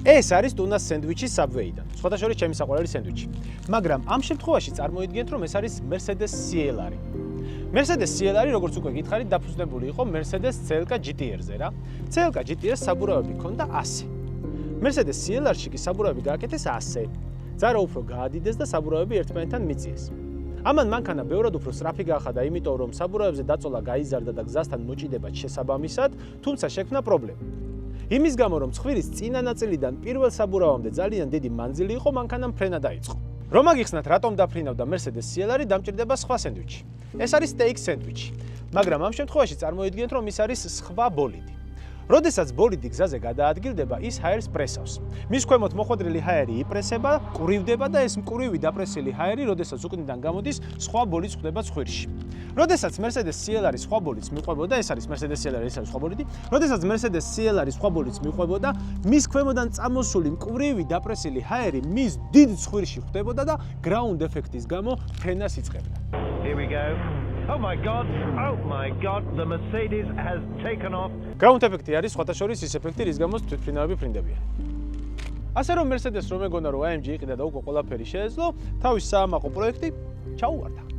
ეს არის ტუნას სენდვიჩი Subway-დან. სხვადასხვა ჩემი საყვარელი სენდვიჩი. მაგრამ ამ შემთხვევაში წარმოიდგინეთ, რომ ეს არის Mercedes CLR. Mercedes CLR, როგორც უკვე გითხარით, დაფუძნებული იყო Mercedes CLK GTR-ზე რა. CLK GTR-ს საბურავები ჰქონდა 100. Mercedes CLR-ში კი საბურავები გააკეთეს 100. Ძარა უფრო გაადიდეს და საბურავები ერთმანეთთან მიწიეს. ამან მანქანა ბევრად უფრო სწრაფი გაახადა, იმიტომ რომ საბურავებზე დაწოლა გაიზარდა და გზასთან მოჭიდება შესაბამისად, თუმცა შექმნა პრობლემა. იმის გამო, რომ ცხვირის წინა ნაწილიდან პირველ საბურავამდე ძალიან დიდი მანძილი იყო, მანქანამ ფრენა დაიწყო. რომ აგიხსნათ, რატომ დაფრინავდა Mercedes CLR-ი, დამჭირდება სხვა სენდვიჩი. ეს არის steak სენდვიჩი, მაგრამ ამ შემთხვევაში წარმოიდგინეთ, რომ ის არის სხვა ბოლიდი. როდესაც ბოლიდი გზაზე გადაადგილდება, ის ჰაერს პრესავს. მის ქვემოთ მოხვედრილი ჰაერი იპრესება, ყურივდება და ეს მყურივი დაპრესილი ჰაერი, როდესაც უკნიდან გამოდის, სხვა ბოლიდს ხვდება ცხვირში. როდესაც Mercedes CLR-ი სხვა ბოლიდს მიყვებოდა, ეს არის Mercedes CLR-ი, ეს არის სხვა ბოლიდი. როდესაც Mercedes CLR-ი სხვა ბოლიდს მიყვებოდა, მის ქვემოდან წამოსული მყურივი დაპრესილი ჰაერი მის დიდ ცხვირში ხვდებოდა და ground ეფექტის გამო ფრენას იწყებდა. Here we go. Oh my god, the Mercedes has taken off. Ground ეფექტი არის სხვათა შორის ის ეფექტი, რის გამოც თვითმფრინავები ფრინდებიან. ასე რომ Mercedes რომ ეგონა რომ AMG იყიდა და უკვე ყველაფერი შეეძლო, თავის საამაყო პროექტი ჩაუვარდა.